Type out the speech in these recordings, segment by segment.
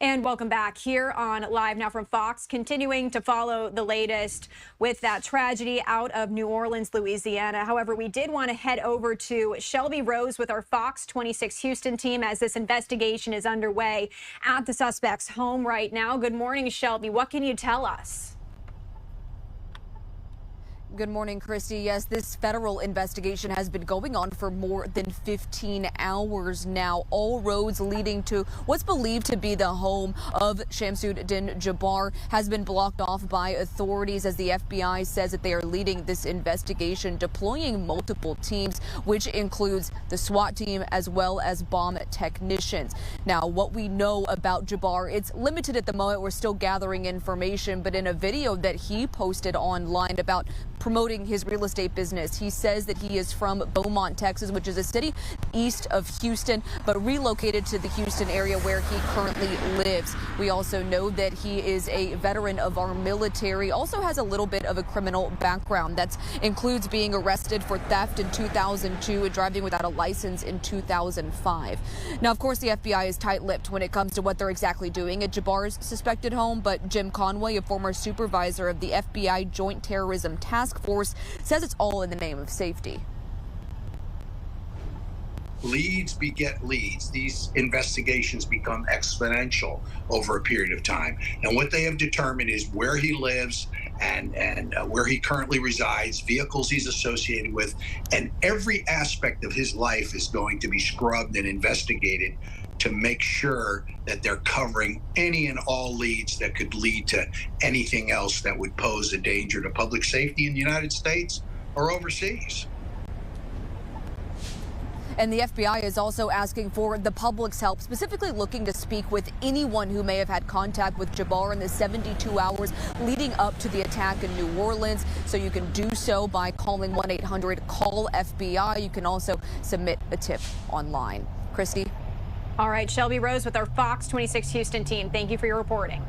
And welcome back here on Live Now from Fox, continuing to follow the latest with that tragedy out of New Orleans, Louisiana. However, we did want to head over to Shelby Rose with our Fox 26 Houston team as this investigation is underway at the suspect's home right now. Good morning, Shelby. What can you tell us? Good morning, Christy. Yes, this federal investigation has been going on for more than 15 hours now. All roads leading to what's believed to be the home of Shamsud-Din Jabbar has been blocked off by authorities as the FBI says that they are leading this investigation, deploying multiple teams, which includes the SWAT team as well as bomb technicians. Now, what we know about Jabbar, it's limited at the moment. We're still gathering information, but in a video that he posted online about promoting his real estate business, he says that he is from Beaumont, Texas, which is a city east of Houston, but relocated to the Houston area where he currently lives. We also know that he is a veteran of our military, also has a little bit of a criminal background. That includes being arrested for theft in 2002 and driving without a license in 2005. Now, of course, the FBI is tight-lipped when it comes to what they're exactly doing at Jabbar's suspected home, but Jim Conway, a former supervisor of the FBI Joint Terrorism Task Force, says it's all in the name of safety. Leads beget leads. These investigations become exponential over a period of time. And what they have determined is where he lives and where he currently resides, vehicles he's associated with, and every aspect of his life is going to be scrubbed and investigated to make sure that they're covering any and all leads that could lead to anything else that would pose a danger to public safety in the United States or overseas. And the FBI is also asking for the public's help, specifically looking to speak with anyone who may have had contact with Jabbar in the 72 hours leading up to the attack in New Orleans. So you can do so by calling 1-800-CALL-FBI. You can also submit a tip online. Christy? All right, Shelby Rose with our Fox 26 Houston team. Thank you for your reporting.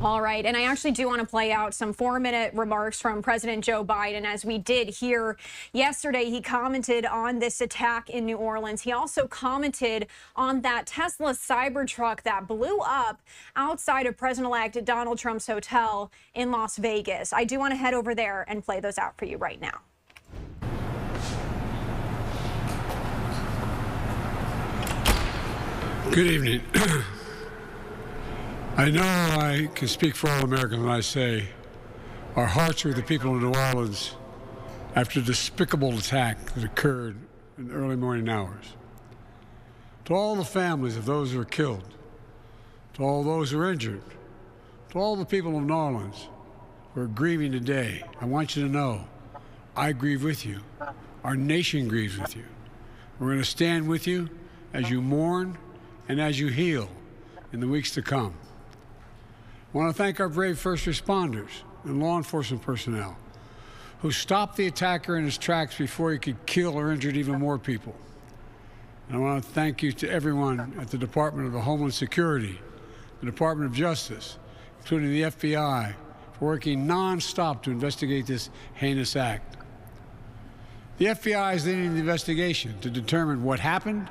All right, and I actually do want to play out some 4-minute remarks from President Joe Biden. As we did hear yesterday, he commented on this attack in New Orleans. He also commented on that Tesla Cybertruck that blew up outside of President-elect Donald Trump's hotel in Las Vegas. I do want to head over there and play those out for you right now. Good evening. I know I can speak for all Americans when I say our hearts are with the people of New Orleans after the despicable attack that occurred in the early morning hours. To all the families of those who were killed, to all those who are injured, to all the people of New Orleans who are grieving today, I want you to know I grieve with you. Our nation grieves with you. We're going to stand with you as you mourn and as you heal in the weeks to come. I want to thank our brave first responders and law enforcement personnel who stopped the attacker in his tracks before he could kill or injure even more people. And I want to thank you to everyone at the Department of Homeland Security, the Department of Justice, including the FBI, for working nonstop to investigate this heinous act. The FBI is leading the investigation to determine what happened,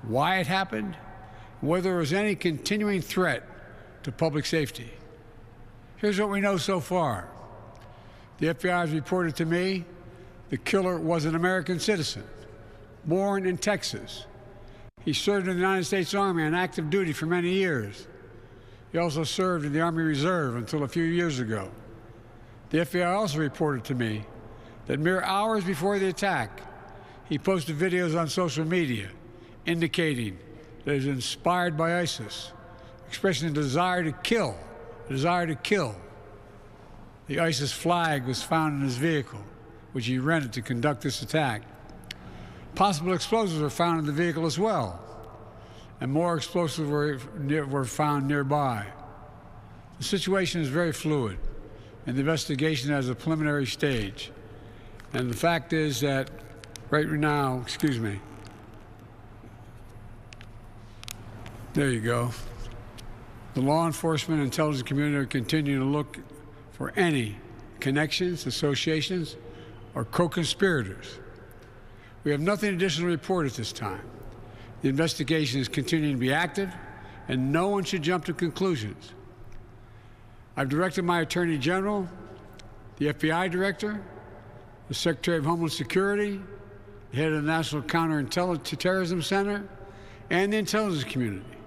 why it happened, whether there was any continuing threat to public safety. Here's what we know so far. The FBI has reported to me the killer was an American citizen, born in Texas. He served in the United States Army on active duty for many years. He also served in the Army Reserve until a few years ago. The FBI also reported to me that mere hours before the attack, he posted videos on social media indicating that he was inspired by ISIS, expressing a desire to kill, The ISIS flag was found in his vehicle, which he rented to conduct this attack. Possible explosives were found in the vehicle as well, and more explosives were found nearby. The situation is very fluid, and the investigation has a preliminary stage. And the fact is that right now, there you go. The law enforcement and intelligence community are continuing to look for any connections, associations, or co-conspirators. We have nothing additional to report at this time. The The investigation is continuing to be active, and no one should jump to conclusions. I've directed my Attorney General, the FBI Director, the Secretary of Homeland Security, the head of the National Counter-Terrorism Center, and the intelligence community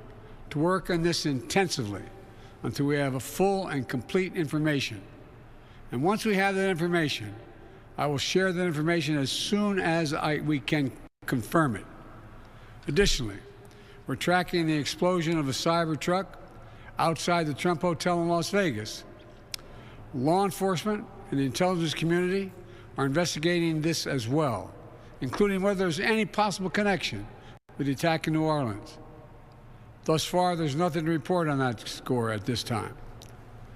to work on this intensively until we have a full and complete information. And once we have that information, I will share that information as soon as we can confirm it. Additionally, we're tracking the explosion of a cyber truck outside the Trump Hotel in Las Vegas. Law enforcement and the intelligence community are investigating this as well, including whether there's any possible connection with the attack in New Orleans. Thus far, there's nothing to report on that score at this time.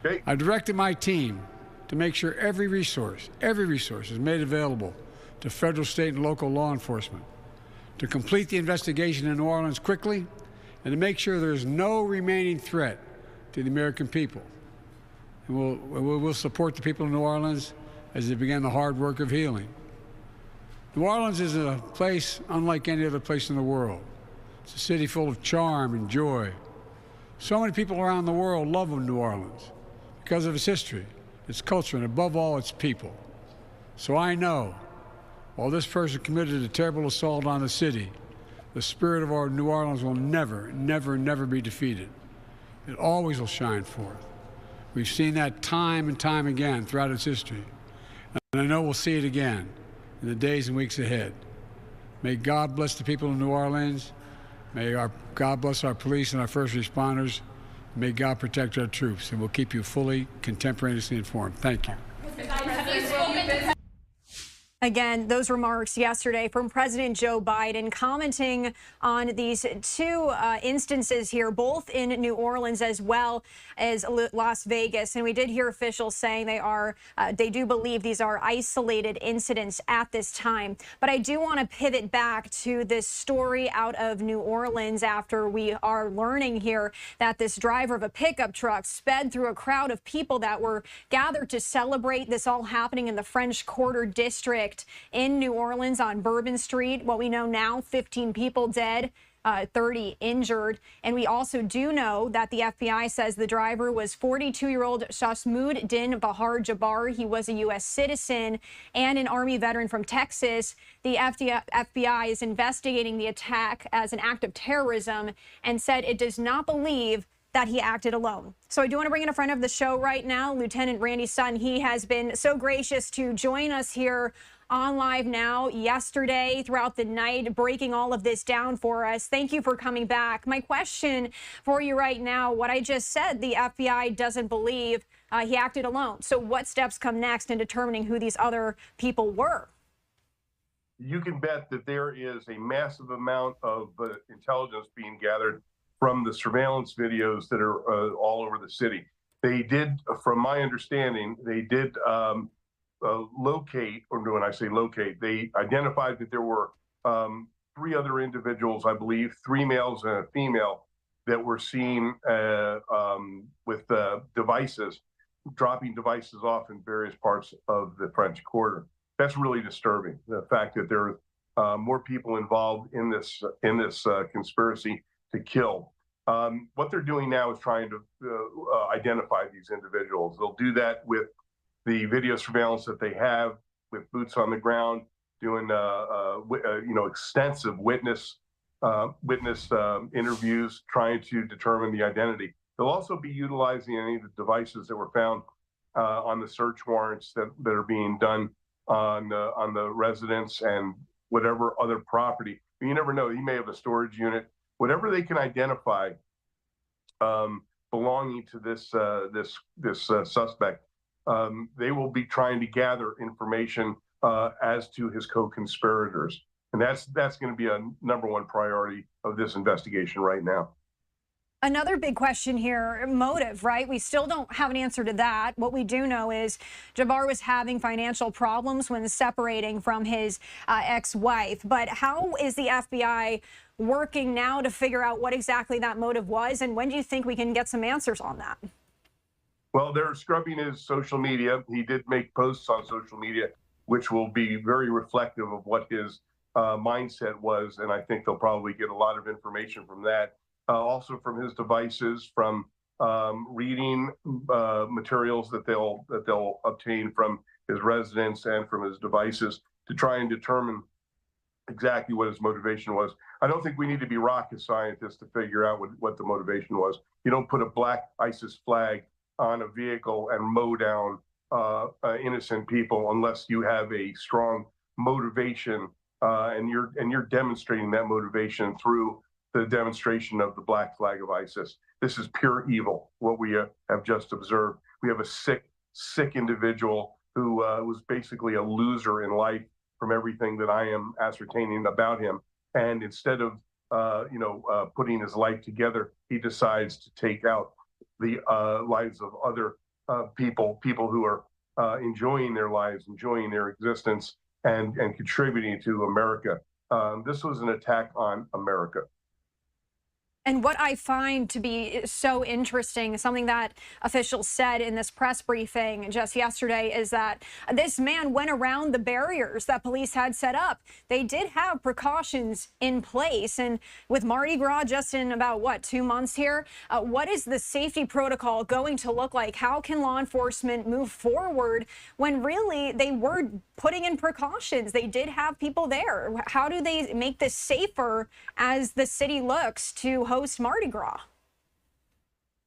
Okay. I directed my team to make sure every resource is made available to federal, state, and local law enforcement to complete the investigation in New Orleans quickly and to make sure there's no remaining threat to the American people. And we'll support the people of New Orleans as they begin the hard work of healing. New Orleans is a place unlike any other place in the world. It's a city full of charm and joy. So many people around the world love New Orleans because of its history, its culture, and above all, its people. So I know, while this person committed a terrible assault on the city, the spirit of our New Orleans will never, never, never be defeated. It always will shine forth. We've seen that time and time again throughout its history. And I know we'll see it again in the days and weeks ahead. May God bless the people of New Orleans. May God bless our police and our first responders. May God protect our troops. And we'll keep you fully, contemporaneously informed. Thank you. Again, those remarks yesterday from President Joe Biden commenting on these two instances here, both in New Orleans as well as Las Vegas. And we did hear officials saying they do believe these are isolated incidents at this time. But I do want to pivot back to this story out of New Orleans after we are learning here that this driver of a pickup truck sped through a crowd of people that were gathered to celebrate this all happening in the French Quarter District in New Orleans on Bourbon Street. What we know now, 15 people dead, 30 injured. And we also do know that the FBI says the driver was 42-year-old Shamsud-Din Jabbar. He was a U.S. citizen and an Army veteran from Texas. The FBI is investigating the attack as an act of terrorism and said it does not believe that he acted alone. So I do want to bring in a friend of the show right now, Lieutenant Randy Sutton. He has been so gracious to join us here on LiveNOW yesterday throughout the night, breaking all of this down for us. Thank you for coming back. My question for you right now, what I just said, the FBI doesn't believe he acted alone. So what steps come next in determining who these other people were? You can bet that there is a massive amount of intelligence being gathered from the surveillance videos that are all over the city. They did, from my understanding, they did locate, or when I say locate, they identified that there were 3 other individuals, I believe, 3 males and a female, that were seen with devices, dropping devices off in various parts of the French Quarter. That's really disturbing. The fact that there are more people involved in this conspiracy to kill. What they're doing now is trying to identify these individuals. They'll do that with the video surveillance that they have, with boots on the ground, doing extensive witness interviews, trying to determine the identity. They'll also be utilizing any of the devices that were found on the search warrants that are being done on the residence and whatever other property. But you never know. You may have a storage unit. Whatever they can identify belonging to this suspect, they will be trying to gather information as to his co-conspirators. And that's going to be a #1 priority of this investigation right now. Another big question here, motive, right? We still don't have an answer to that. What we do know is Jabbar was having financial problems when separating from his ex-wife. But how is the FBI working now to figure out what exactly that motive was? And when do you think we can get some answers on that? Well, they're scrubbing his social media. He did make posts on social media, which will be very reflective of what his mindset was, and I think they'll probably get a lot of information from that. Also from his devices, from reading materials that they'll obtain from his residence and from his devices to try and determine exactly what his motivation was. I don't think we need to be rocket scientists to figure out what the motivation was. You don't put a black ISIS flag on a vehicle and mow down innocent people unless you have a strong motivation, and you're demonstrating that motivation through the demonstration of the black flag of ISIS. This is pure evil, what we have just observed. We have a sick individual who was basically a loser in life from everything that I am ascertaining about him. And instead of putting his life together, he decides to take out the lives of other people who are enjoying their lives, enjoying their existence, and contributing to America. This was an attack on America. And what I find to be so interesting, something that officials said in this press briefing just yesterday, is that this man went around the barriers that police had set up. They did have precautions in place. And with Mardi Gras just in about, 2 months here, what is the safety protocol going to look like? How can law enforcement move forward when really they were putting in precautions? They did have people there. How do they make this safer as the city looks to host Mardi Gras?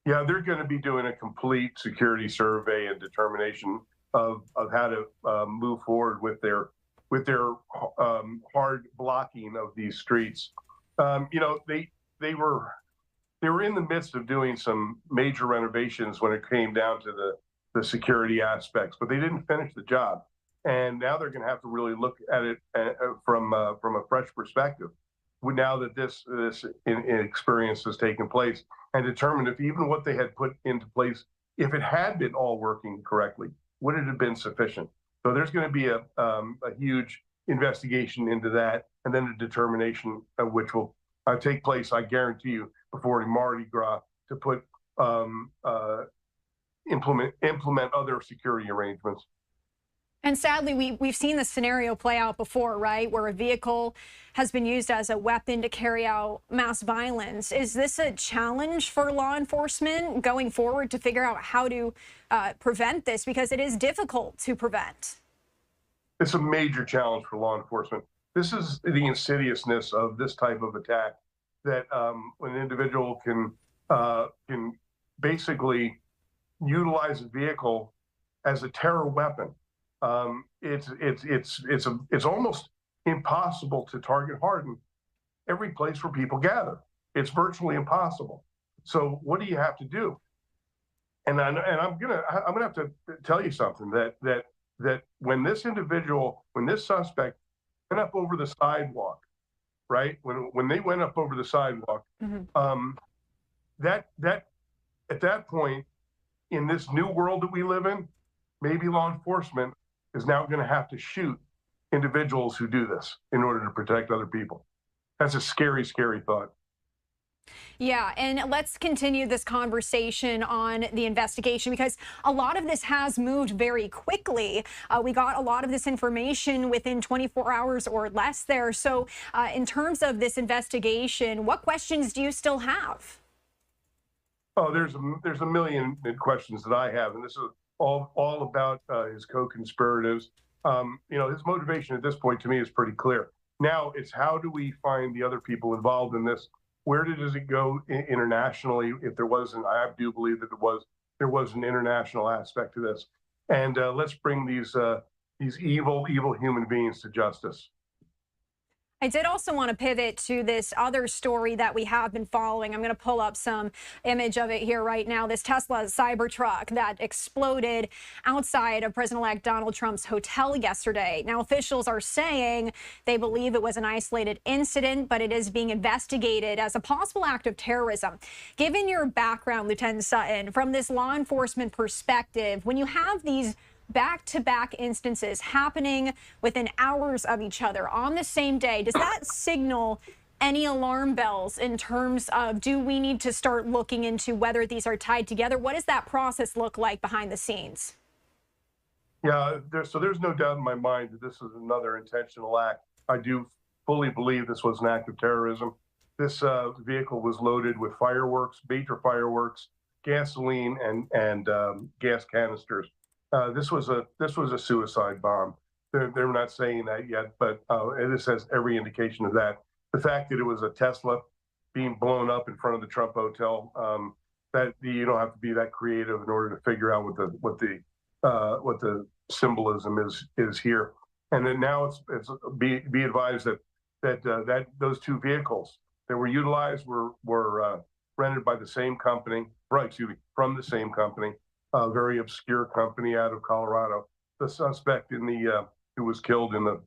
Yeah, they're going to be doing a complete security survey and determination of how to move forward with their hard blocking of these streets. They were in the midst of doing some major renovations when it came down to the security aspects, but they didn't finish the job. And now they're going to have to really look at it from a fresh perspective, now that this experience has taken place, and determine if even what they had put into place, if it had been all working correctly, would it have been sufficient? So there's going to be a huge investigation into that, and then a determination of which will take place, I guarantee you, before Mardi Gras, to put implement other security arrangements. And sadly, we've seen this scenario play out before, right, where a vehicle has been used as a weapon to carry out mass violence. Is this a challenge for law enforcement going forward to figure out how to prevent this? Because it is difficult to prevent. It's a major challenge for law enforcement. This is the insidiousness of this type of attack, that an individual can basically utilize a vehicle as a terror weapon. It's almost impossible to target harden every place where people gather. It's virtually impossible. So what do you have to do? And I'm gonna have to tell you something, that when this suspect went up over the sidewalk, right? When they went up over the sidewalk, that at that point in this new world that we live in, maybe law enforcement is now going to have to shoot individuals who do this in order to protect other people. That's a scary, scary thought. Yeah, and let's continue this conversation on the investigation, because a lot of this has moved very quickly. We got a lot of this information within 24 hours or less there. So in terms of this investigation, what questions do you still have? Oh, there's a million questions that I have, and this is all about his co-conspirators. His motivation at this point to me is pretty clear. Now it's, how do we find the other people involved in this? Where does it go internationally? If there wasn't, I do believe that there was an international aspect to this. And let's bring these evil human beings to justice. I did also want to pivot to this other story that we have been following. I'm going to pull up some image of it here right now. This Tesla Cybertruck that exploded outside of President-elect Donald Trump's hotel yesterday. Now, officials are saying they believe it was an isolated incident, but it is being investigated as a possible act of terrorism. Given your background, Lieutenant Sutton, from this law enforcement perspective, when you have these back-to-back instances happening within hours of each other on the same day, does that signal any alarm bells in terms of, do we need to start looking into whether these are tied together? What does that process look like behind the scenes? Yeah, there's no doubt in my mind that this is another intentional act. I do fully believe this was an act of terrorism. This vehicle was loaded with fireworks, major fireworks, gasoline, and gas canisters. This was a suicide bomb. They're not saying that yet, but this has every indication of that. The fact that it was a Tesla being blown up in front of the Trump Hotel, that you don't have to be that creative in order to figure out what the symbolism is here. And then now it's be advised that those two vehicles that were utilized were rented by the same company, from the same company, a very obscure company out of Colorado. The suspect who was killed in the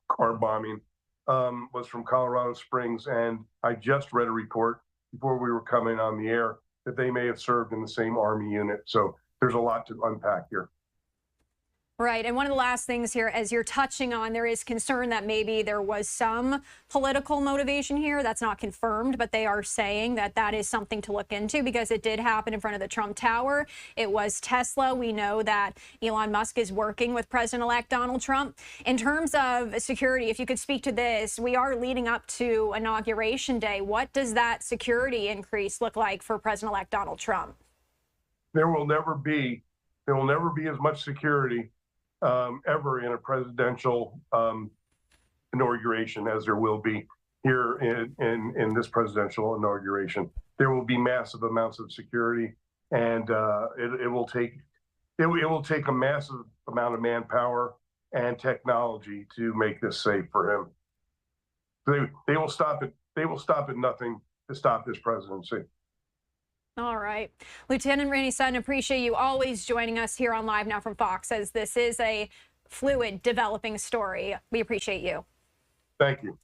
car bombing was from Colorado Springs, and I just read a report before we were coming on the air that they may have served in the same Army unit. So there's a lot to unpack here. Right. And one of the last things here, as you're touching on, there is concern that maybe there was some political motivation here. That's not confirmed, but they are saying that that is something to look into because it did happen in front of the Trump Tower. It was Tesla. We know that Elon Musk is working with President-elect Donald Trump. In terms of security, if you could speak to this, we are leading up to Inauguration Day. What does that security increase look like for President-elect Donald Trump? There will never be as much security ever in a presidential inauguration as there will be here in this presidential inauguration. There will be massive amounts of security, and it will take a massive amount of manpower and technology to make this safe for him. They will stop at nothing to stop this presidency. All right. Lieutenant Randy Sutton, appreciate you always joining us here on Live Now from Fox, as this is a fluid developing story. We appreciate you. Thank you.